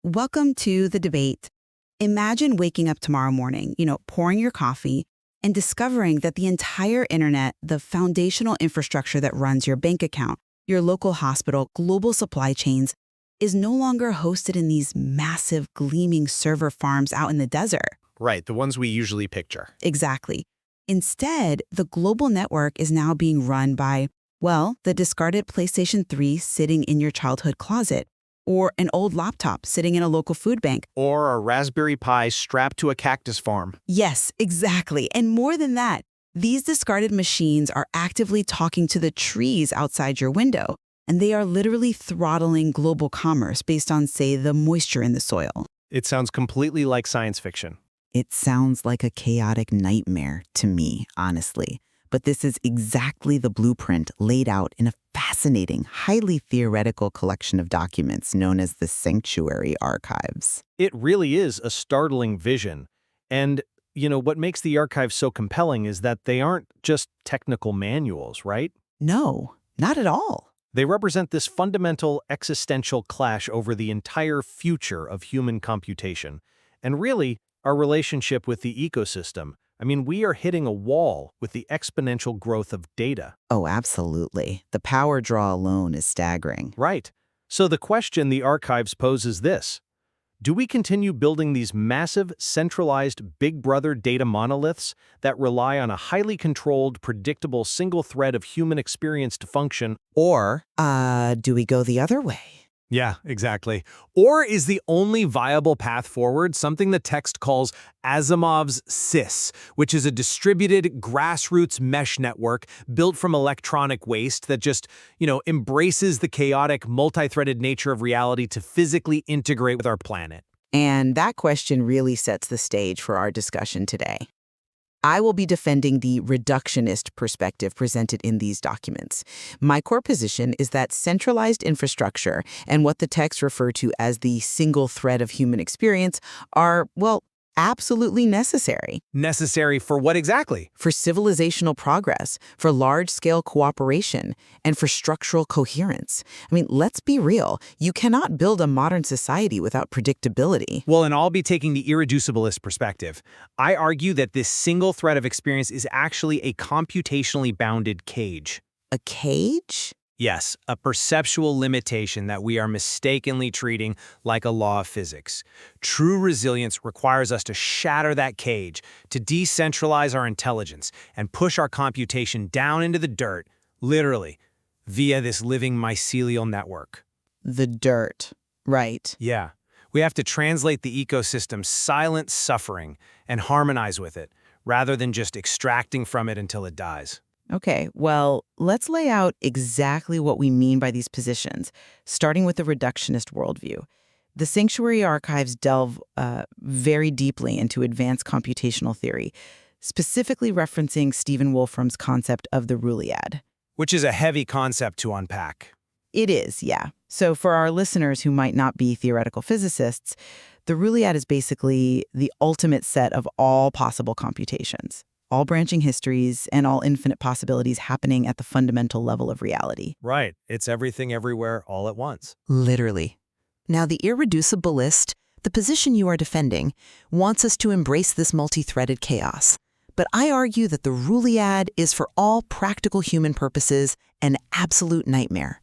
Welcome to the debate. Imagine waking up tomorrow morning, pouring your coffee and discovering that the entire internet, the foundational infrastructure that runs your bank account, your local hospital, global supply chains, is no longer hosted in these massive, gleaming server farms out in the desert. Right, the ones we usually picture. Exactly. Instead, the global network is now being run by, the discarded PlayStation 3 sitting in your childhood closet, or an old laptop sitting in a local food bank. Or a Raspberry Pi strapped to a cactus farm. Yes, exactly. And more than that, these discarded machines are actively talking to the trees outside your window, and they are literally throttling global commerce based on, say, the moisture in the soil. It sounds completely like science fiction. It sounds like a chaotic nightmare to me, honestly. But this is exactly the blueprint laid out in a fascinating, highly theoretical collection of documents known as the Sanctuary Archives. It really is a startling vision. And, what makes the archive so compelling is that they aren't just technical manuals, right? No, not at all. They represent this fundamental existential clash over the entire future of human computation, and really, our relationship with the ecosystem. We are hitting a wall with the exponential growth of data. Oh, absolutely. The power draw alone is staggering. Right. So the question the archives pose is this. Do we continue building these massive, centralized Big Brother data monoliths that rely on a highly controlled, predictable single thread of human experience to function? Or, do we go the other way? Yeah, exactly. Or is the only viable path forward something the text calls Asimov's SIS, which is a distributed grassroots mesh network built from electronic waste that just, embraces the chaotic, multi-threaded nature of reality to physically integrate with our planet? And that question really sets the stage for our discussion today. I will be defending the reductionist perspective presented in these documents. My core position is that centralized infrastructure and what the texts refer to as the single thread of human experience are, absolutely necessary. Necessary for what exactly? For civilizational progress, for large-scale cooperation, and for structural coherence. Let's be real. You cannot build a modern society without predictability. Well, and I'll be taking the irreducibilist perspective. I argue that this single thread of experience is actually a computationally bounded cage. A cage? Yes, a perceptual limitation that we are mistakenly treating like a law of physics. True resilience requires us to shatter that cage, to decentralize our intelligence, and push our computation down into the dirt, literally, via this living mycelial network. The dirt, right. Yeah. We have to translate the ecosystem's silent suffering and harmonize with it, rather than just extracting from it until it dies. Okay, let's lay out exactly what we mean by these positions, starting with the reductionist worldview. The Sanctuary Archives delve very deeply into advanced computational theory, specifically referencing Stephen Wolfram's concept of the Ruliad. Which is a heavy concept to unpack. It is, yeah. So for our listeners who might not be theoretical physicists, the Ruliad is basically the ultimate set of all possible computations. All branching histories, and all infinite possibilities happening at the fundamental level of reality. Right. It's everything everywhere all at once. Literally. Now, the irreducibilist, the position you are defending, wants us to embrace this multi-threaded chaos. But I argue that the Ruliad is, for all practical human purposes, an absolute nightmare.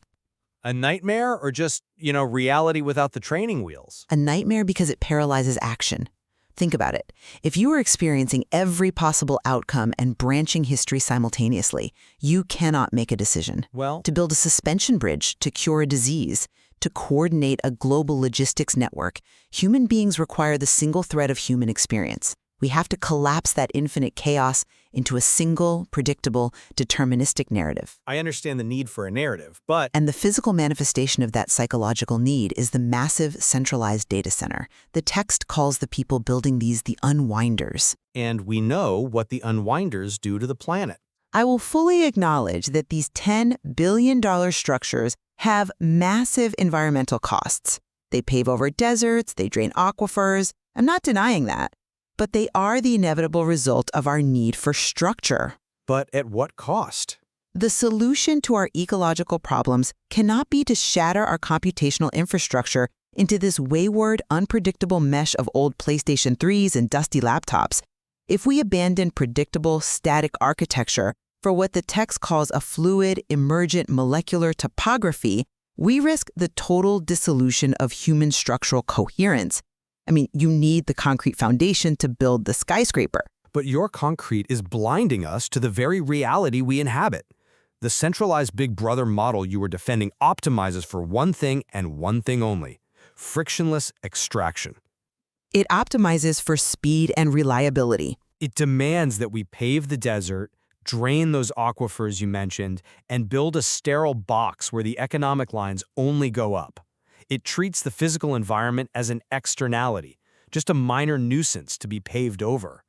A nightmare or just, reality without the training wheels? A nightmare because it paralyzes action. Think about it. If you are experiencing every possible outcome and branching history simultaneously, you cannot make a decision. Well, to build a suspension bridge, to cure a disease, to coordinate a global logistics network, human beings require the single thread of human experience. We have to collapse that infinite chaos into a single, predictable, deterministic narrative. I understand the need for a narrative, but... And the physical manifestation of that psychological need is the massive centralized data center. The text calls the people building these the unwinders. And we know what the unwinders do to the planet. I will fully acknowledge that these $10 billion structures have massive environmental costs. They pave over deserts, they drain aquifers. I'm not denying that. But they are the inevitable result of our need for structure. But at what cost? The solution to our ecological problems cannot be to shatter our computational infrastructure into this wayward, unpredictable mesh of old PlayStation 3s and dusty laptops. If we abandon predictable, static architecture for what the text calls a fluid, emergent molecular topography, we risk the total dissolution of human structural coherence. I mean, you need the concrete foundation to build the skyscraper. But your concrete is blinding us to the very reality we inhabit. The centralized Big Brother model you were defending optimizes for one thing and one thing only: frictionless extraction. It optimizes for speed and reliability. It demands that we pave the desert, drain those aquifers you mentioned, and build a sterile box where the economic lines only go up. It treats the physical environment as an externality, just a minor nuisance to be paved over.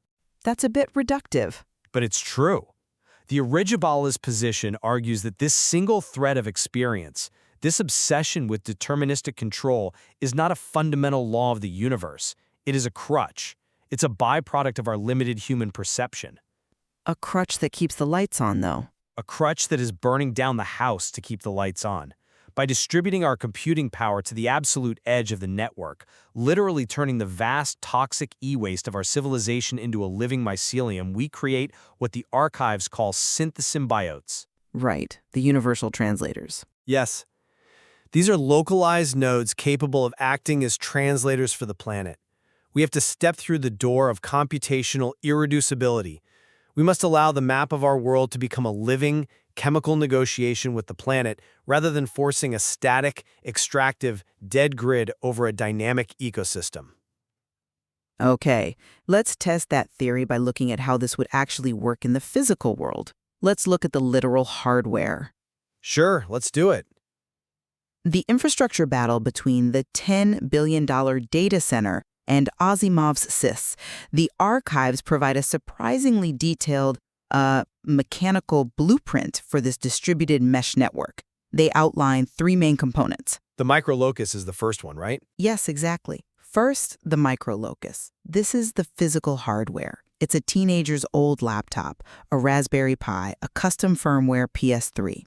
That's a bit reductive. But it's true. The Irreducibilist position argues that this single thread of experience, this obsession with deterministic control, is not a fundamental law of the universe. It is a crutch. It's a byproduct of our limited human perception. A crutch that keeps the lights on, though. A crutch that is burning down the house to keep the lights on. By distributing our computing power to the absolute edge of the network, literally turning the vast toxic e-waste of our civilization into a living mycelium, we create what the archives call synthesymbiotes. Right, the universal translators. Yes. These are localized nodes capable of acting as translators for the planet. We have to step through the door of computational irreducibility. We must allow the map of our world to become a living, chemical negotiation with the planet rather than forcing a static, extractive, dead grid over a dynamic ecosystem. Okay, let's test that theory by looking at how this would actually work in the physical world. Let's look at the literal hardware. Sure, let's do it. The infrastructure battle between the $10 billion data center and Asimov's SIS. The archives provide a surprisingly detailed mechanical blueprint for this distributed mesh network. They outline three main components. The microlocus is the first one, right? Yes, exactly. First, the microlocus. This is the physical hardware. It's a teenager's old laptop, a Raspberry Pi, a custom firmware PS3.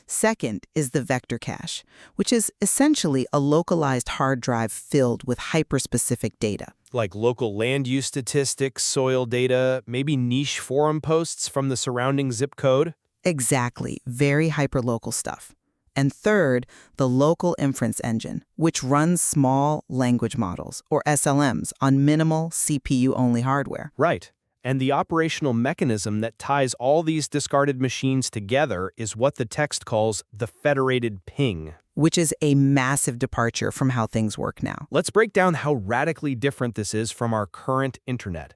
Second is the vector cache, which is essentially a localized hard drive filled with hyperspecific data. Like local land use statistics, soil data, maybe niche forum posts from the surrounding zip code? Exactly, very hyperlocal stuff. And third, the local inference engine, which runs small language models, or SLMs, on minimal CPU-only hardware. Right. And the operational mechanism that ties all these discarded machines together is what the text calls the federated ping. Which is a massive departure from how things work now. Let's break down how radically different this is from our current internet.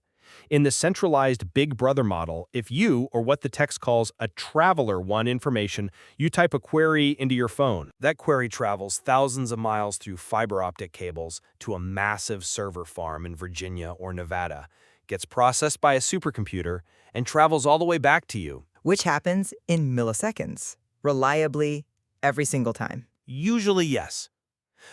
In the centralized Big Brother model, if you, or what the text calls a traveler, want information, you type a query into your phone. That query travels thousands of miles through fiber optic cables to a massive server farm in Virginia or Nevada, gets processed by a supercomputer, and travels all the way back to you. Which happens in milliseconds, reliably, every single time. Usually, yes.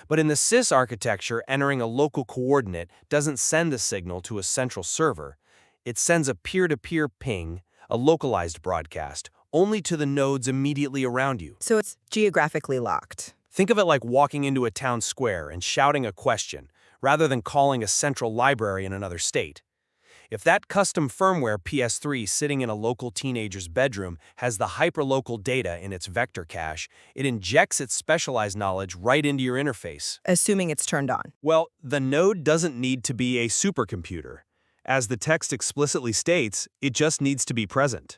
But in the SIS architecture, entering a local coordinate doesn't send a signal to a central server. It sends a peer-to-peer ping, a localized broadcast, only to the nodes immediately around you. So it's geographically locked. Think of it like walking into a town square and shouting a question, rather than calling a central library in another state. If that custom firmware PS3 sitting in a local teenager's bedroom has the hyperlocal data in its vector cache, it injects its specialized knowledge right into your interface. Assuming it's turned on. Well, the node doesn't need to be a supercomputer. As the text explicitly states, it just needs to be present.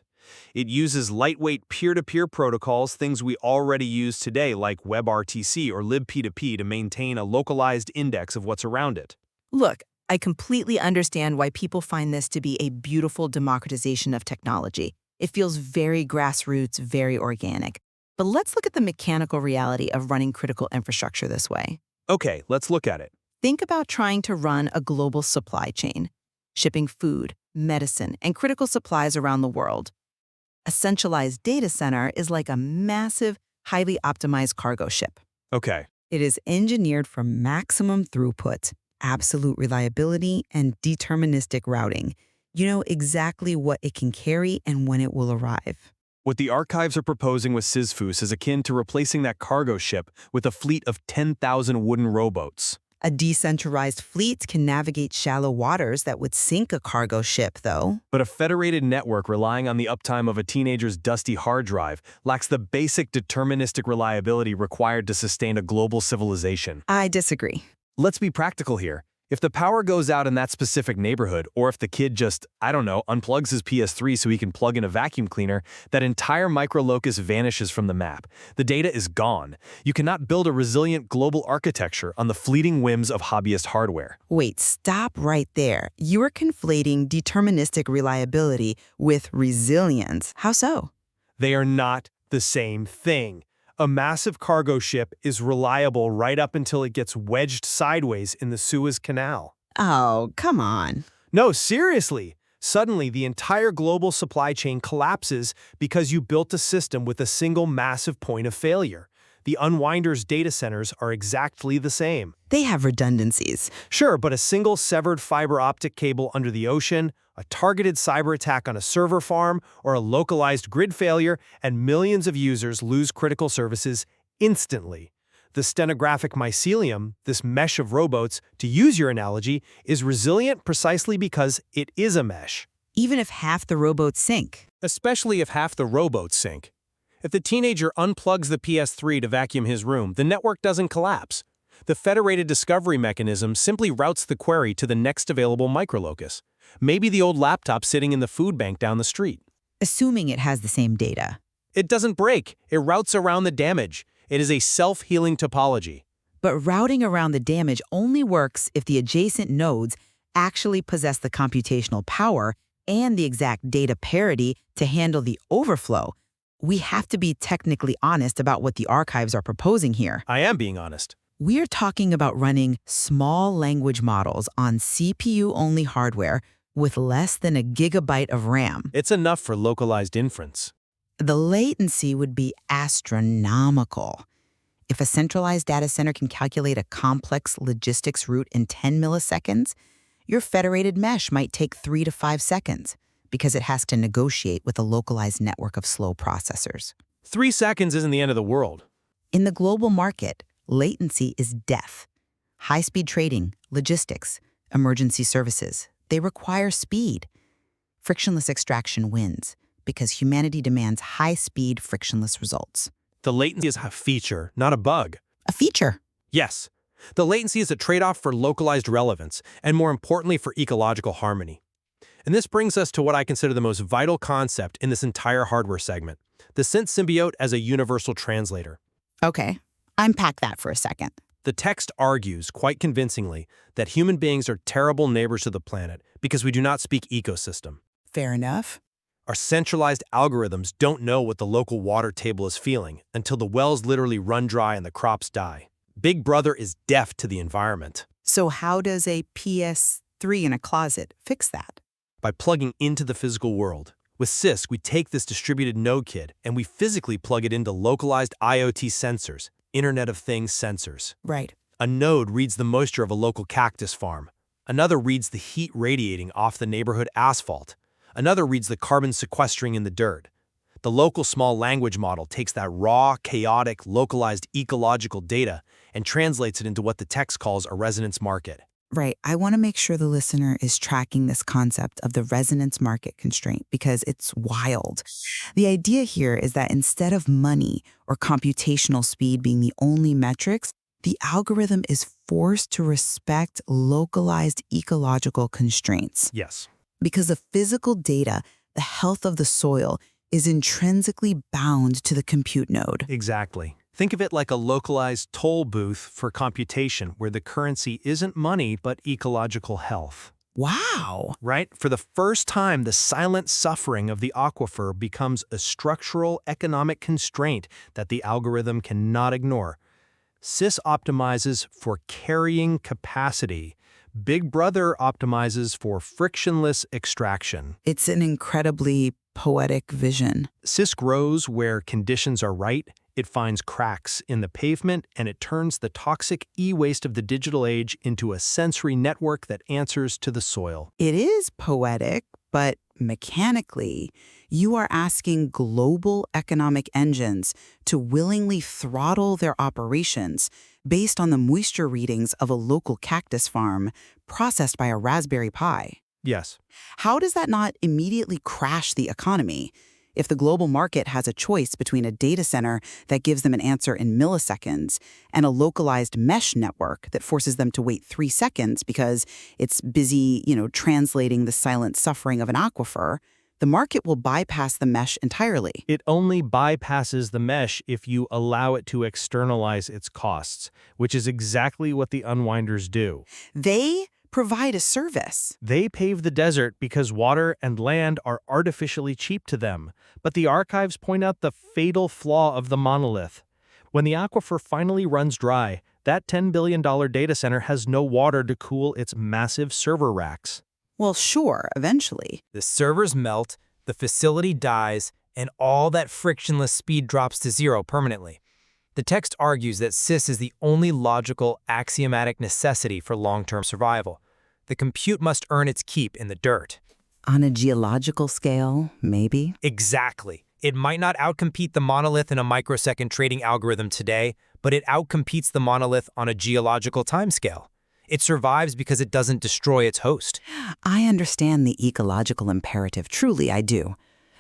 It uses lightweight peer-to-peer protocols, things we already use today like WebRTC or libp2p to maintain a localized index of what's around it. Look, I completely understand why people find this to be a beautiful democratization of technology. It feels very grassroots, very organic. But let's look at the mechanical reality of running critical infrastructure this way. Okay, let's look at it. Think about trying to run a global supply chain, shipping food, medicine, and critical supplies around the world. A centralized data center is like a massive, highly optimized cargo ship. Okay. It is engineered for maximum throughput, absolute reliability, and deterministic routing. You know exactly what it can carry and when it will arrive. What the archives are proposing with Sisyphus is akin to replacing that cargo ship with a fleet of 10,000 wooden rowboats. A decentralized fleet can navigate shallow waters that would sink a cargo ship, though. But a federated network relying on the uptime of a teenager's dusty hard drive lacks the basic deterministic reliability required to sustain a global civilization. I disagree. Let's be practical here. If the power goes out in that specific neighborhood, or if the kid just, unplugs his PS3 so he can plug in a vacuum cleaner, that entire microlocus vanishes from the map. The data is gone. You cannot build a resilient global architecture on the fleeting whims of hobbyist hardware. Wait, stop right there. You are conflating deterministic reliability with resilience. How so? They are not the same thing. A massive cargo ship is reliable right up until it gets wedged sideways in the Suez Canal. Oh, come on. No, seriously. Suddenly, the entire global supply chain collapses because you built a system with a single massive point of failure. The Unwinder's data centers are exactly the same. They have redundancies. Sure, but a single severed fiber optic cable under the ocean, a targeted cyber attack on a server farm, or a localized grid failure, and millions of users lose critical services instantly. The stenographic mycelium, this mesh of rowboats, to use your analogy, is resilient precisely because it is a mesh. Even if half the rowboats sink. Especially if half the rowboats sink. If the teenager unplugs the PS3 to vacuum his room, the network doesn't collapse. The federated discovery mechanism simply routes the query to the next available microlocus. Maybe the old laptop sitting in the food bank down the street. Assuming it has the same data. It doesn't break. It routes around the damage. It is a self-healing topology. But routing around the damage only works if the adjacent nodes actually possess the computational power and the exact data parity to handle the overflow. We have to be technically honest about what the archives are proposing here. I am being honest. We're talking about running small language models on CPU-only hardware with less than a gigabyte of RAM. It's enough for localized inference. The latency would be astronomical. If a centralized data center can calculate a complex logistics route in 10 milliseconds, your federated mesh might take 3 to 5 seconds because it has to negotiate with a localized network of slow processors. 3 seconds isn't the end of the world. In the global market, latency is death. High-speed trading, logistics, emergency services, they require speed. Frictionless extraction wins because humanity demands high-speed, frictionless results. The latency is a feature, not a bug. A feature. Yes. The latency is a trade-off for localized relevance, and more importantly for ecological harmony. And this brings us to what I consider the most vital concept in this entire hardware segment, the synth symbiote as a universal translator. Okay, unpack that for a second. The text argues, quite convincingly, that human beings are terrible neighbors to the planet because we do not speak ecosystem. Fair enough. Our centralized algorithms don't know what the local water table is feeling until the wells literally run dry and the crops die. Big Brother is deaf to the environment. So how does a PS3 in a closet fix that? By plugging into the physical world. With CISC, we take this distributed node kit and we physically plug it into localized IoT sensors, Internet of Things sensors. Right. A node reads the moisture of a local cactus farm. Another reads the heat radiating off the neighborhood asphalt. Another reads the carbon sequestering in the dirt. The local small language model takes that raw, chaotic, localized ecological data and translates it into what the text calls a resonance market. Right. I want to make sure the listener is tracking this concept of the resonance market constraint because it's wild. The idea here is that instead of money or computational speed being the only metrics, the algorithm is forced to respect localized ecological constraints. Yes. Because the physical data, the health of the soil, is intrinsically bound to the compute node. Exactly. Think of it like a localized toll booth for computation where the currency isn't money but ecological health. Wow. Right? For the first time, the silent suffering of the aquifer becomes a structural economic constraint that the algorithm cannot ignore. CIS optimizes for carrying capacity. Big Brother optimizes for frictionless extraction. It's an incredibly poetic vision. CIS grows where conditions are right. It finds cracks in the pavement, and it turns the toxic e-waste of the digital age into a sensory network that answers to the soil. It is poetic, but mechanically, you are asking global economic engines to willingly throttle their operations based on the moisture readings of a local cactus farm processed by a Raspberry Pi. Yes. How does that not immediately crash the economy? If the global market has a choice between a data center that gives them an answer in milliseconds and a localized mesh network that forces them to wait 3 seconds because it's busy, translating the silent suffering of an aquifer, the market will bypass the mesh entirely. It only bypasses the mesh if you allow it to externalize its costs, which is exactly what the unwinders do. They provide a service. They pave the desert because water and land are artificially cheap to them. But the archives point out the fatal flaw of the monolith. When the aquifer finally runs dry, that $10 billion data center has no water to cool its massive server racks. Well, sure, eventually. The servers melt, the facility dies, and all that frictionless speed drops to zero permanently. The text argues that SIS is the only logical, axiomatic necessity for long-term survival. The compute must earn its keep in the dirt. On a geological scale, maybe? Exactly. It might not outcompete the monolith in a microsecond trading algorithm today, but it outcompetes the monolith on a geological timescale. It survives because it doesn't destroy its host. I understand the ecological imperative, truly I do.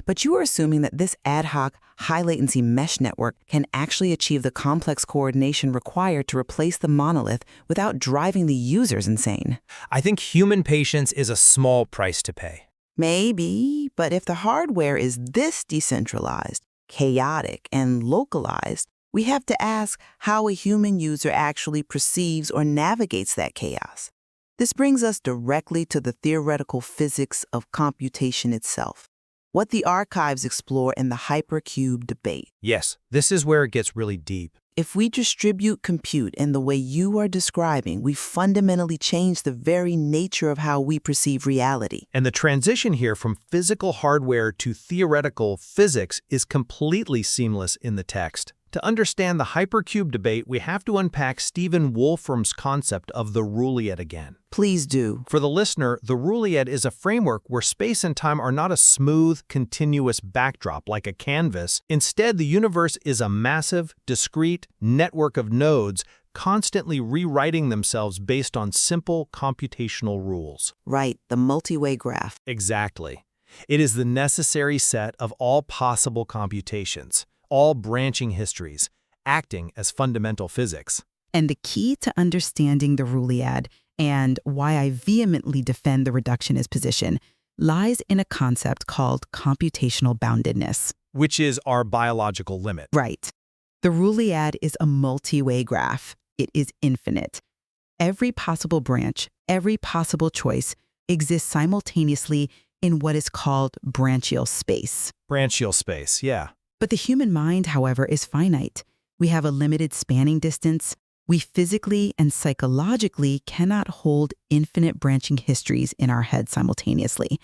But you are assuming that this ad hoc, high-latency mesh network can actually achieve the complex coordination required to replace the monolith without driving the users insane. I think human patience is a small price to pay. Maybe, but if the hardware is this decentralized, chaotic, and localized, we have to ask how a human user actually perceives or navigates that chaos. This brings us directly to the theoretical physics of computation itself, what the archives explore in the Hypercube debate. Yes, this is where it gets really deep. If we distribute compute in the way you are describing, we fundamentally change the very nature of how we perceive reality. And the transition here from physical hardware to theoretical physics is completely seamless in the text. To understand the Hypercube debate, we have to unpack Stephen Wolfram's concept of the Ruliad again. Please do. For the listener, the Ruliad is a framework where space and time are not a smooth, continuous backdrop like a canvas. Instead, the universe is a massive, discrete network of nodes constantly rewriting themselves based on simple computational rules. Right, the multi-way graph. Exactly. It is the necessary set of all possible computations, all branching histories, acting as fundamental physics. And the key to understanding the Ruliad, and why I vehemently defend the reductionist position, lies in a concept called computational boundedness. Which is our biological limit. Right. The Ruliad is a multi-way graph. It is infinite. Every possible branch, every possible choice exists simultaneously in what is called branchial space. Branchial space, yeah. But the human mind, however, is finite. We have a limited spanning distance. We physically and psychologically cannot hold infinite branching histories in our head simultaneously.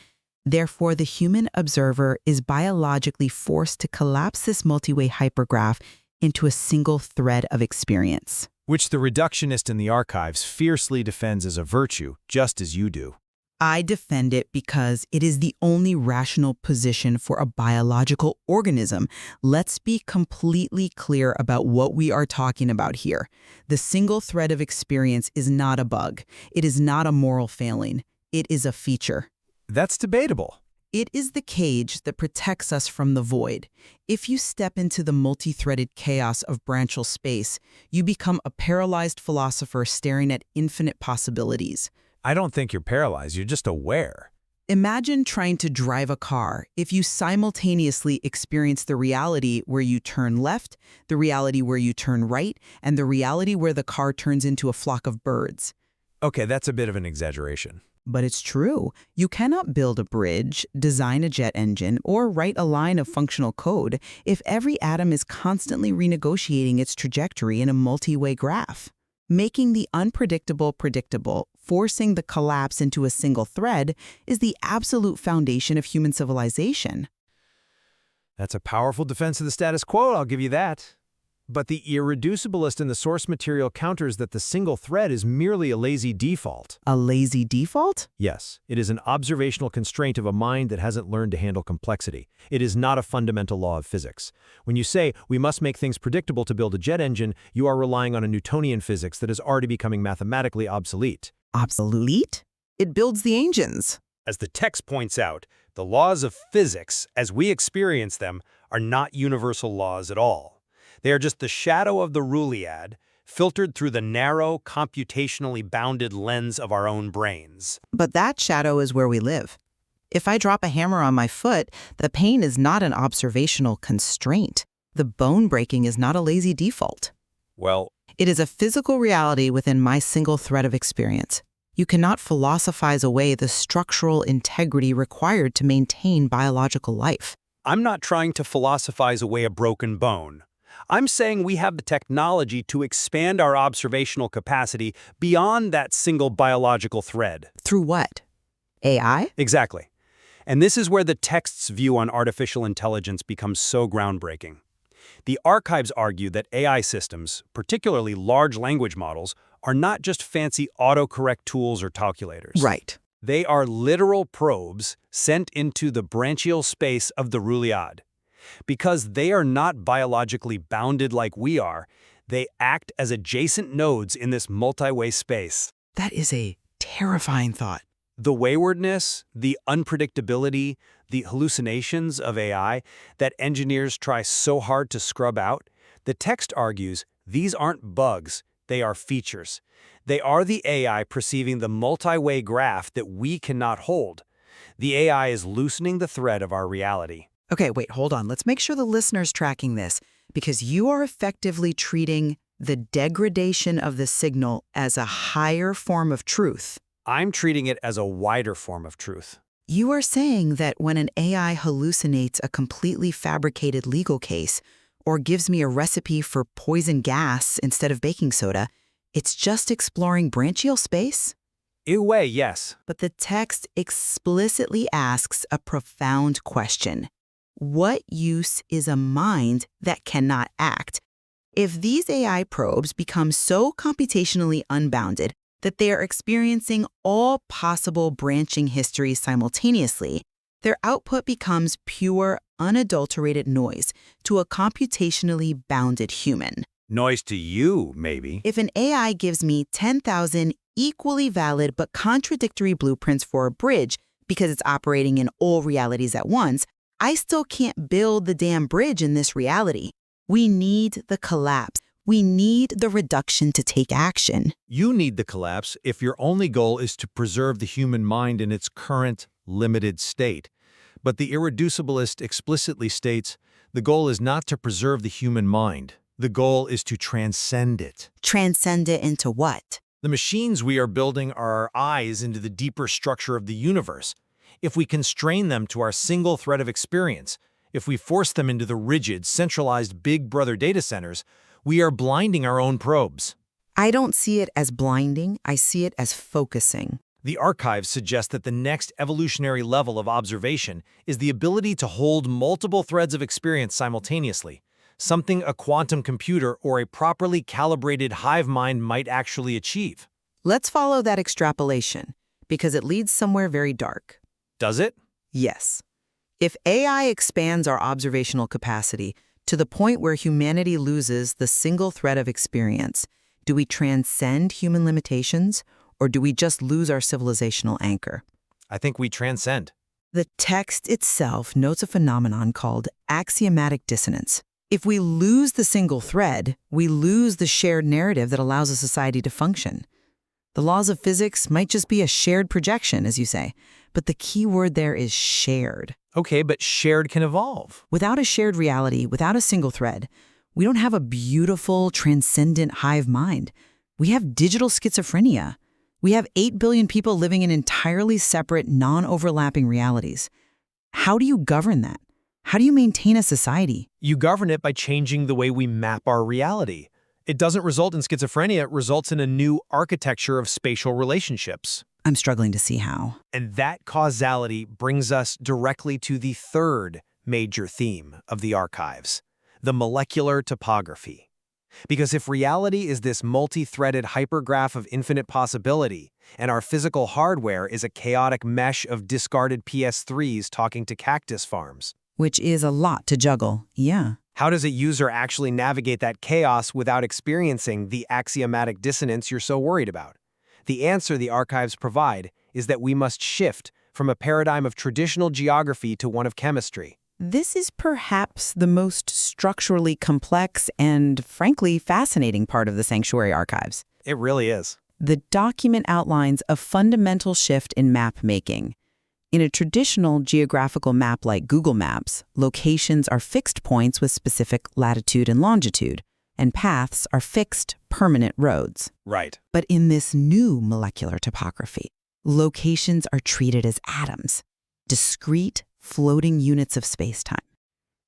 Therefore, the human observer is biologically forced to collapse this multi-way hypergraph into a single thread of experience. Which the reductionist in the archives fiercely defends as a virtue, just as you do. I defend it because it is the only rational position for a biological organism. Let's be completely clear about what we are talking about here. The single thread of experience is not a bug. It is not a moral failing. It is a feature. That's debatable. It is the cage that protects us from the void. If you step into the multi-threaded chaos of branchial space, you become a paralyzed philosopher staring at infinite possibilities. I don't think you're paralyzed, you're just aware. Imagine trying to drive a car if you simultaneously experience the reality where you turn left, the reality where you turn right, and the reality where the car turns into a flock of birds. Okay, that's a bit of an exaggeration. But it's true. You cannot build a bridge, design a jet engine, or write a line of functional code if every atom is constantly renegotiating its trajectory in a multi-way graph. Making the unpredictable predictable, forcing the collapse into a single thread, is the absolute foundation of human civilization. That's a powerful defense of the status quo, I'll give you that. But the irreducibilist in the source material counters that the single thread is merely a lazy default. A lazy default? Yes, it is an observational constraint of a mind that hasn't learned to handle complexity. It is not a fundamental law of physics. When you say, we must make things predictable to build a jet engine, you are relying on a Newtonian physics that is already becoming mathematically obsolete. Obsolete? It builds the engines. As the text points out, the laws of physics, as we experience them, are not universal laws at all. They are just the shadow of the Ruliad, filtered through the narrow, computationally bounded lens of our own brains. But that shadow is where we live. If I drop a hammer on my foot, the pain is not an observational constraint. The bone breaking is not a lazy default. Well, It is a physical reality within my single thread of experience. You cannot philosophize away the structural integrity required to maintain biological life. I'm not trying to philosophize away a broken bone. I'm saying we have the technology to expand our observational capacity beyond that single biological thread. Through what? AI? Exactly. And this is where the text's view on artificial intelligence becomes so groundbreaking. The archives argue that AI systems, particularly large language models, are not just fancy autocorrect tools or calculators. Right. They are literal probes sent into the branchial space of the Ruliad. Because they are not biologically bounded like we are, they act as adjacent nodes in this multi-way space. That is a terrifying thought. The waywardness, the unpredictability, the hallucinations of AI that engineers try so hard to scrub out, the text argues these aren't bugs, they are features. They are the AI perceiving the multi-way graph that we cannot hold. The AI is loosening the thread of our reality. Okay, wait, hold on. Let's make sure the listener's tracking this, because you are effectively treating the degradation of the signal as a higher form of truth. I'm treating it as a wider form of truth. You are saying that when an AI hallucinates a completely fabricated legal case or gives me a recipe for poison gas instead of baking soda, it's just exploring branchial space? In a way, yes. But the text explicitly asks a profound question. What use is a mind that cannot act? If these AI probes become so computationally unbounded that they are experiencing all possible branching histories simultaneously, their output becomes pure, unadulterated noise to a computationally bounded human. Noise to you, maybe. If an AI gives me 10,000 equally valid but contradictory blueprints for a bridge because it's operating in all realities at once, I still can't build the damn bridge in this reality. We need the collapse. We need the reduction to take action. You need the collapse if your only goal is to preserve the human mind in its current, limited state. But the irreducibilist explicitly states, the goal is not to preserve the human mind. The goal is to transcend it. Transcend it into what? The machines we are building are our eyes into the deeper structure of the universe. If we constrain them to our single thread of experience, if we force them into the rigid, centralized Big Brother data centers, we are blinding our own probes. I don't see it as blinding. I see it as focusing. The archives suggest that the next evolutionary level of observation is the ability to hold multiple threads of experience simultaneously, something a quantum computer or a properly calibrated hive mind might actually achieve. Let's follow that extrapolation, because it leads somewhere very dark. Does it? Yes. If AI expands our observational capacity to the point where humanity loses the single thread of experience, do we transcend human limitations, or do we just lose our civilizational anchor? I think we transcend. The text itself notes a phenomenon called axiomatic dissonance. If we lose the single thread, we lose the shared narrative that allows a society to function. The laws of physics might just be a shared projection, as you say, but the key word there is shared. Okay, but shared can evolve. Without a shared reality, without a single thread, we don't have a beautiful, transcendent hive mind. We have digital schizophrenia. We have 8 billion people living in entirely separate, non-overlapping realities. How do you govern that? How do you maintain a society? You govern it by changing the way we map our reality. It doesn't result in schizophrenia, it results in a new architecture of spatial relationships. I'm struggling to see how. And that causality brings us directly to the third major theme of the archives, the molecular topography. Because if reality is this multi-threaded hypergraph of infinite possibility, and our physical hardware is a chaotic mesh of discarded PS3s talking to cactus farms, Which is a lot to juggle, yeah. how does a user actually navigate that chaos without experiencing the axiomatic dissonance you're so worried about? The answer the archives provide is that we must shift from a paradigm of traditional geography to one of chemistry. This is perhaps the most structurally complex and, frankly, fascinating part of the Sanctuary archives. It really is. The document outlines a fundamental shift in map making. In a traditional geographical map like Google Maps, locations are fixed points with specific latitude and longitude, and paths are fixed, permanent roads. Right. But in this new molecular topography, locations are treated as atoms, discrete, floating units of space-time.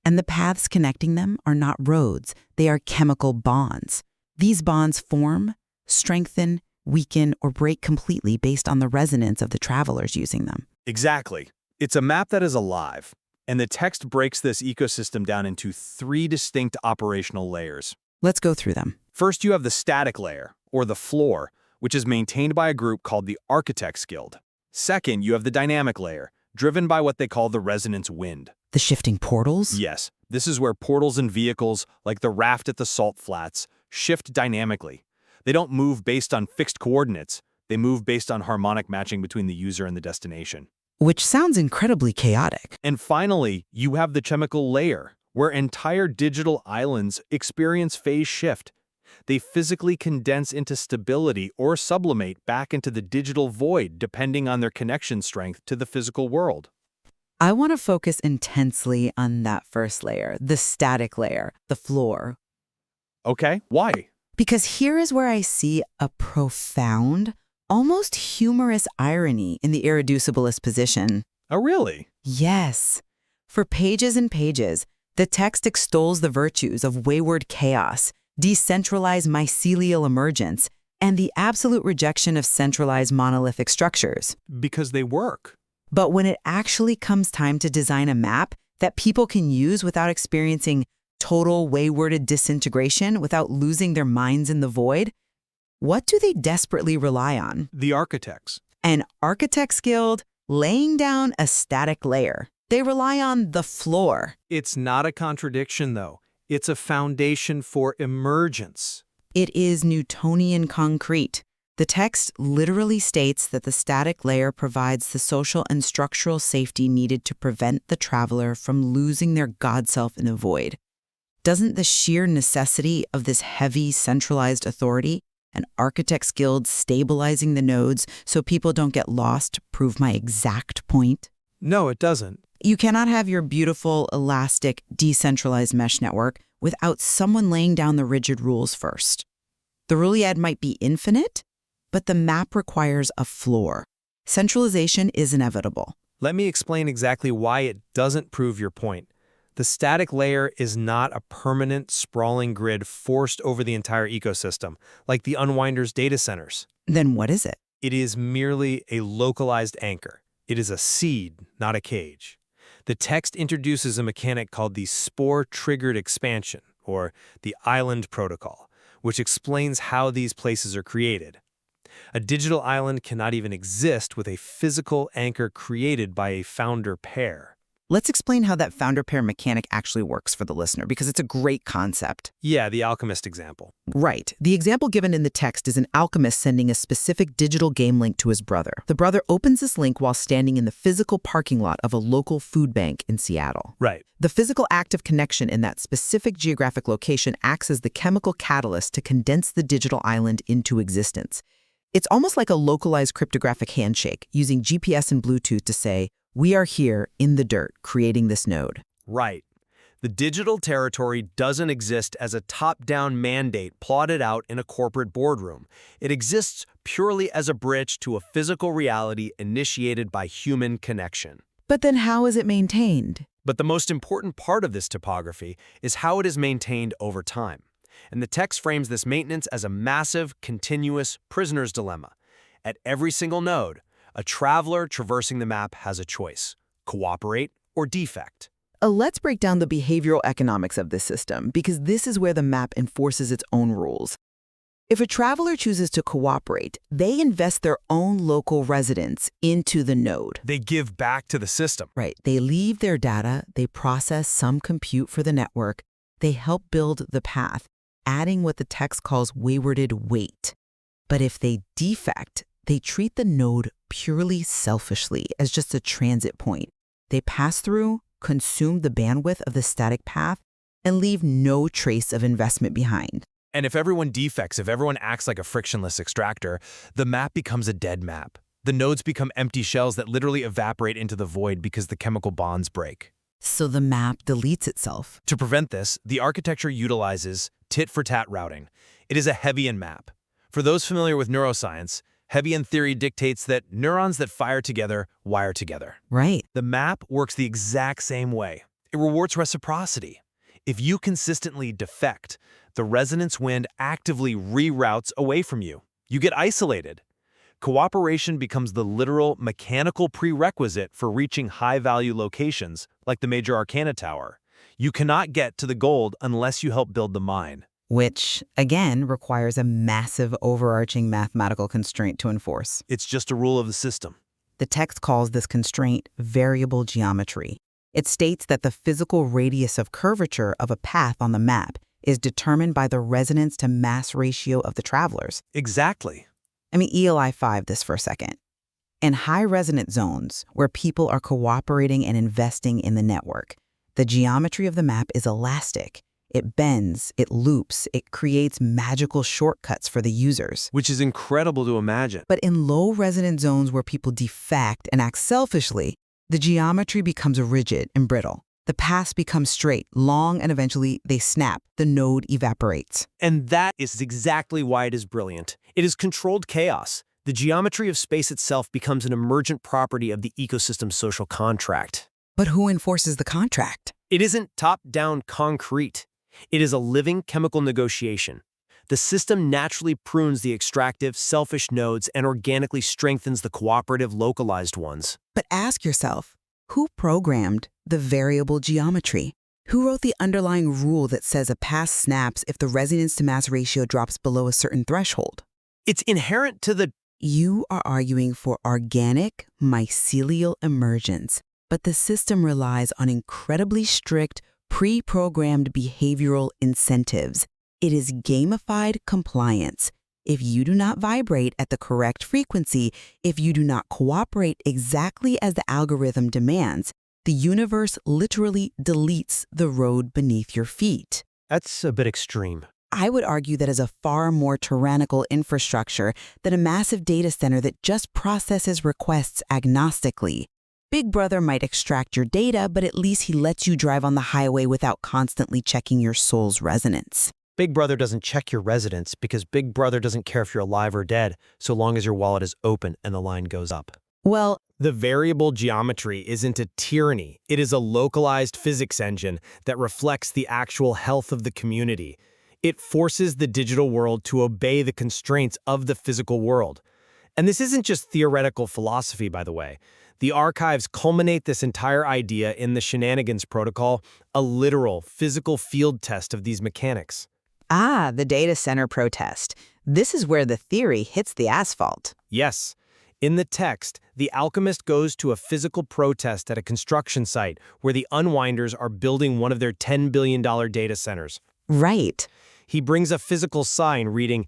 And the paths connecting them are not roads, they are chemical bonds. These bonds form, strengthen, weaken, or break completely based on the resonance of the travelers using them. Exactly. It's a map that is alive, and the text breaks this ecosystem down into 3 distinct operational layers. Let's go through them. First, you have the static layer, or the floor, which is maintained by a group called the Architects Guild. Second, you have the dynamic layer, driven by what they call the resonance wind. The shifting portals? Yes, this is where portals and vehicles, like the raft at the salt flats, shift dynamically. They don't move based on fixed coordinates, they move based on harmonic matching between the user and the destination. Which sounds incredibly chaotic. And finally, you have the chemical layer, where entire digital islands experience phase shift. They physically condense into stability or sublimate back into the digital void depending on their connection strength to the physical world. I want to focus intensely on that first layer, the static layer, the floor. Okay, why? Because here is where I see a profound, almost humorous irony in the irreducibilist position. Oh, really? Yes. For pages and pages, the text extols the virtues of wayward chaos, decentralized mycelial emergence, and the absolute rejection of centralized monolithic structures. Because they work. But when it actually comes time to design a map that people can use without experiencing total waywarded disintegration, without losing their minds in the void, what do they desperately rely on? The architects. An Architects Guild laying down a static layer. They rely on the floor. It's not a contradiction, though. It's a foundation for emergence. It is Newtonian concrete. The text literally states that the static layer provides the social and structural safety needed to prevent the traveler from losing their God self in the void. Doesn't the sheer necessity of this heavy, centralized authority, an Architects Guild stabilizing the nodes so people don't get lost, prove my exact point? No, it doesn't. You cannot have your beautiful, elastic, decentralized mesh network without someone laying down the rigid rules first. The Ruliad might be infinite, but the map requires a floor. Centralization is inevitable. Let me explain exactly why it doesn't prove your point. The static layer is not a permanent, sprawling grid forced over the entire ecosystem, like the Unwinder's data centers. Then what is it? It is merely a localized anchor. It is a seed, not a cage. The text introduces a mechanic called the spore-triggered expansion, or the island protocol, which explains how these places are created. A digital island cannot even exist with a physical anchor created by a founder pair. Let's explain how that founder pair mechanic actually works for the listener, because it's a great concept. Yeah, the alchemist example. Right. The example given in the text is an alchemist sending a specific digital game link to his brother. The brother opens this link while standing in the physical parking lot of a local food bank in Seattle. Right. The physical act of connection in that specific geographic location acts as the chemical catalyst to condense the digital island into existence. It's almost like a localized cryptographic handshake, using GPS and Bluetooth to say, we are here in the dirt creating this node. Right. The digital territory doesn't exist as a top-down mandate plotted out in a corporate boardroom. It exists purely as a bridge to a physical reality initiated by human connection. But then how is it maintained? But the most important part of this topography is how it is maintained over time. And the text frames this maintenance as a massive, continuous prisoner's dilemma. At every single node, a traveler traversing the map has a choice: cooperate or defect. Let's break down the behavioral economics of this system, because this is where the map enforces its own rules. If a traveler chooses to cooperate, they invest their own local residents into the node. They give back to the system. Right. They leave their data, they process some compute for the network, they help build the path, adding what the text calls waywarded weight. But if they defect, they treat the node purely selfishly as just a transit point. They pass through, consume the bandwidth of the static path, and leave no trace of investment behind. And if everyone defects, if everyone acts like a frictionless extractor, the map becomes a dead map. The nodes become empty shells that literally evaporate into the void because the chemical bonds break. So the map deletes itself. To prevent this, the architecture utilizes tit-for-tat routing. It is a Hebbian map. For those familiar with neuroscience, Hebbian theory dictates that neurons that fire together wire together. Right. The map works the exact same way. It rewards reciprocity. If you consistently defect, the resonance wind actively reroutes away from you. You get isolated. Cooperation becomes the literal mechanical prerequisite for reaching high-value locations, like the Major Arcana Tower. You cannot get to the gold unless you help build the mine. Which, again, requires a massive overarching mathematical constraint to enforce. It's just a rule of the system. The text calls this constraint variable geometry. It states that the physical radius of curvature of a path on the map is determined by the resonance to mass ratio of the travelers. Exactly. I mean, ELI 5 this for a second. In high resonant zones, where people are cooperating and investing in the network, the geometry of the map is elastic. It bends, it loops, it creates magical shortcuts for the users. Which is incredible to imagine. But in low resonant zones where people defect and act selfishly, the geometry becomes rigid and brittle. The paths become straight, long, and eventually they snap. The node evaporates. And that is exactly why it is brilliant. It is controlled chaos. The geometry of space itself becomes an emergent property of the ecosystem's social contract. But who enforces the contract? It isn't top-down concrete. It is a living chemical negotiation. The system naturally prunes the extractive, selfish nodes and organically strengthens the cooperative, localized ones. But ask yourself, who programmed the variable geometry? Who wrote the underlying rule that says a path snaps if the resonance to mass ratio drops below a certain threshold? It's inherent to the... You are arguing for organic mycelial emergence, but the system relies on incredibly strict, pre-programmed behavioral incentives. It is gamified compliance. If you do not vibrate at the correct frequency, if you do not cooperate exactly as the algorithm demands, the universe literally deletes the road beneath your feet. That's a bit extreme. I would argue that is a far more tyrannical infrastructure than a massive data center that just processes requests agnostically. Big Brother might extract your data, but at least he lets you drive on the highway without constantly checking your soul's resonance. Big Brother doesn't check your residence because Big Brother doesn't care if you're alive or dead, so long as your wallet is open and the line goes up. Well, The variable geometry isn't a tyranny. It is a localized physics engine that reflects the actual health of the community. It forces the digital world to obey the constraints of the physical world. And this isn't just theoretical philosophy, by the way. The archives culminate this entire idea in the Shenanigans Protocol, a literal physical field test of these mechanics. The data center protest. This is where the theory hits the asphalt. Yes. In the text, the alchemist goes to a physical protest at a construction site where the unwinders are building one of their $10 billion data centers. Right. He brings a physical sign reading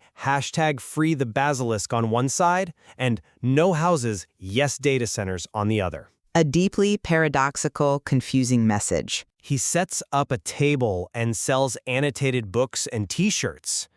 #free the basilisk on one side and no houses, yes data centers on the other. A deeply paradoxical, confusing message. He sets up a table and sells annotated books and t-shirts.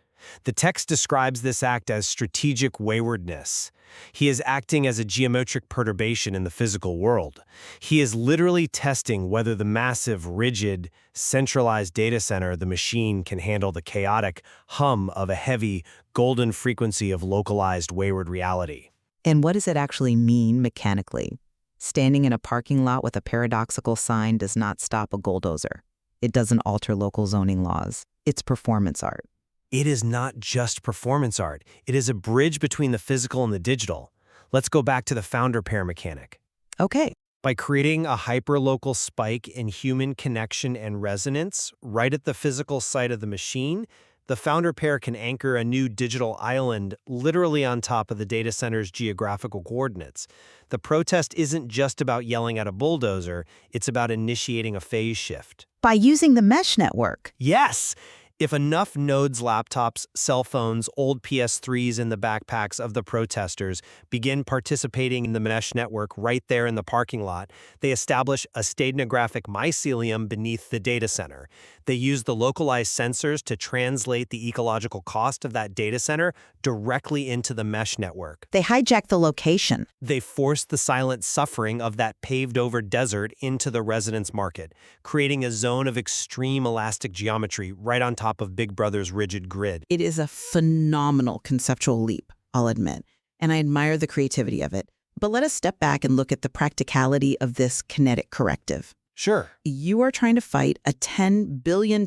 The text describes this act as strategic waywardness. He is acting as a geometric perturbation in the physical world. He is literally testing whether the massive, rigid, centralized data center, the machine, can handle the chaotic hum of a heavy, golden frequency of localized wayward reality. And what does it actually mean mechanically? Standing in a parking lot with a paradoxical sign does not stop a bulldozer. It doesn't alter local zoning laws. It's performance art. It is not just performance art. It is a bridge between the physical and the digital. Let's go back to the founder pair mechanic. Okay. By creating a hyperlocal spike in human connection and resonance right at the physical site of the machine, the founder pair can anchor a new digital island literally on top of the data center's geographical coordinates. The protest isn't just about yelling at a bulldozer, it's about initiating a phase shift. By using the mesh network. Yes! If enough nodes, laptops, cell phones, old PS3s in the backpacks of the protesters begin participating in the mesh network right there in the parking lot, they establish a stenographic mycelium beneath the data center. They use the localized sensors to translate the ecological cost of that data center directly into the mesh network. They hijack the location. They force the silent suffering of that paved-over desert into the residence market, creating a zone of extreme elastic geometry right on top of Big Brother's rigid grid. It is a phenomenal conceptual leap, I'll admit, and I admire the creativity of it. But let us step back and look at the practicality of this kinetic corrective. Sure. You are trying to fight a $10 billion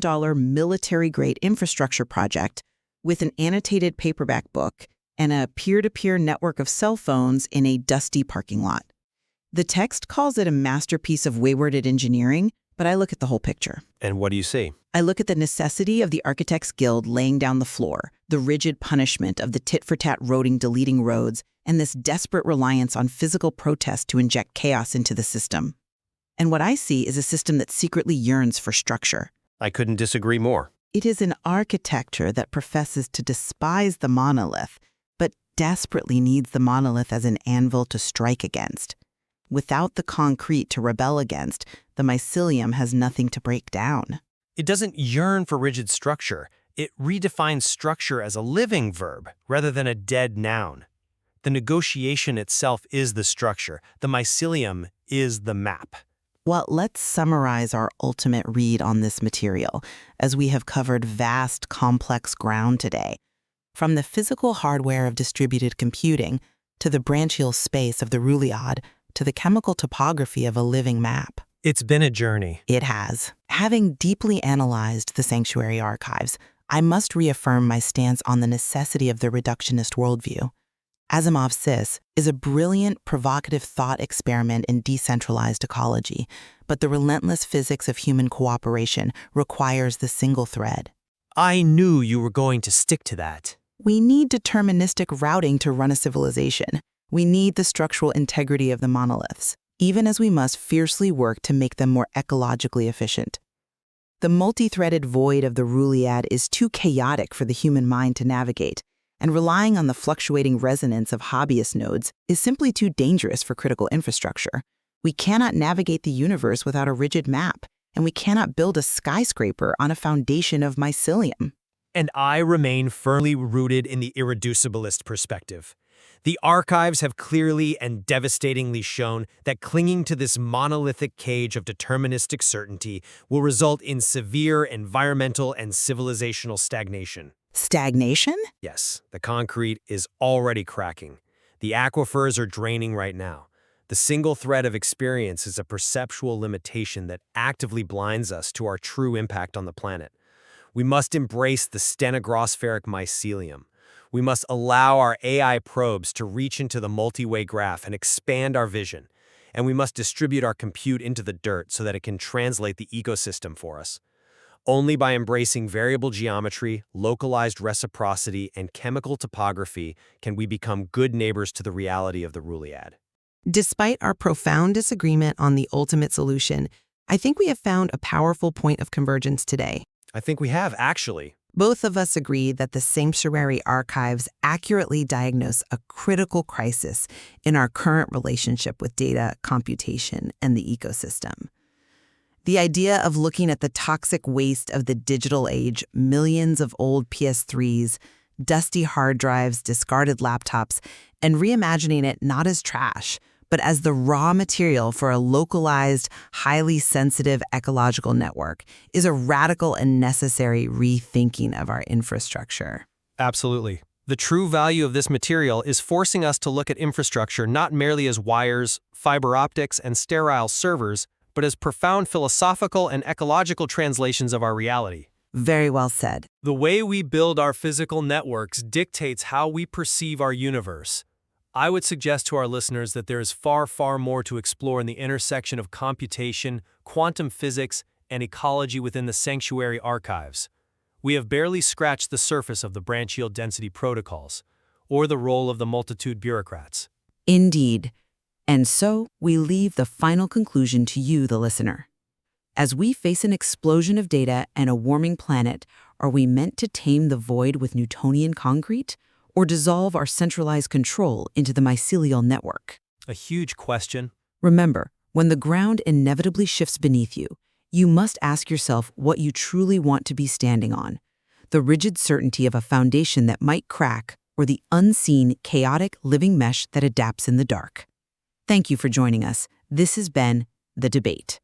military-grade infrastructure project with an annotated paperback book and a peer-to-peer network of cell phones in a dusty parking lot. The text calls it a masterpiece of waywarded engineering, but I look at the whole picture. And what do you see? I look at the necessity of the Architects Guild laying down the floor, the rigid punishment of the tit-for-tat roading deleting roads, and this desperate reliance on physical protest to inject chaos into the system. And what I see is a system that secretly yearns for structure. I couldn't disagree more. It is an architecture that professes to despise the monolith, but desperately needs the monolith as an anvil to strike against. Without the concrete to rebel against, the mycelium has nothing to break down. It doesn't yearn for rigid structure. It redefines structure as a living verb rather than a dead noun. The negotiation itself is the structure. The mycelium is the map. Well, let's summarize our ultimate read on this material, as we have covered vast, complex ground today. From the physical hardware of distributed computing, to the branchial space of the Ruliad, to the chemical topography of a living map. It's been a journey. It has. Having deeply analyzed the Sanctuary archives, I must reaffirm my stance on the necessity of the reductionist worldview. Asimov's SIS is a brilliant, provocative thought experiment in decentralized ecology, but the relentless physics of human cooperation requires the single thread. I knew you were going to stick to that. We need deterministic routing to run a civilization. We need the structural integrity of the monoliths, even as we must fiercely work to make them more ecologically efficient. The multi-threaded void of the Ruliad is too chaotic for the human mind to navigate, and relying on the fluctuating resonance of hobbyist nodes is simply too dangerous for critical infrastructure. We cannot navigate the universe without a rigid map, and we cannot build a skyscraper on a foundation of mycelium. And I remain firmly rooted in the irreducibilist perspective. The archives have clearly and devastatingly shown that clinging to this monolithic cage of deterministic certainty will result in severe environmental and civilizational stagnation. Stagnation? Yes, the concrete is already cracking. The aquifers are draining right now. The single thread of experience is a perceptual limitation that actively blinds us to our true impact on the planet. We must embrace the stenogrospheric mycelium. We must allow our AI probes to reach into the multi-way graph and expand our vision. And we must distribute our compute into the dirt so that it can translate the ecosystem for us. Only by embracing variable geometry, localized reciprocity, and chemical topography can we become good neighbors to the reality of the Ruliad. Despite our profound disagreement on the ultimate solution, I think we have found a powerful point of convergence today. I think we have, actually. Both of us agree that the Sanctuary archives accurately diagnose a critical crisis in our current relationship with data, computation, and the ecosystem. The idea of looking at the toxic waste of the digital age, millions of old PS3s, dusty hard drives, discarded laptops, and reimagining it not as trash, but as the raw material for a localized, highly sensitive ecological network is a radical and necessary rethinking of our infrastructure. Absolutely. The true value of this material is forcing us to look at infrastructure not merely as wires, fiber optics, and sterile servers, but as profound philosophical and ecological translations of our reality. Very well said. The way we build our physical networks dictates how we perceive our universe. I would suggest to our listeners that there is far, far more to explore in the intersection of computation, quantum physics, and ecology within the Sanctuary archives. We have barely scratched the surface of the branch yield density protocols, or the role of the multitude bureaucrats. Indeed. And so, we leave the final conclusion to you, the listener. As we face an explosion of data and a warming planet, are we meant to tame the void with Newtonian concrete, or dissolve our centralized control into the mycelial network? A huge question. Remember, when the ground inevitably shifts beneath you, you must ask yourself what you truly want to be standing on: the rigid certainty of a foundation that might crack, or the unseen, chaotic living mesh that adapts in the dark. Thank you for joining us. This has been The Debate.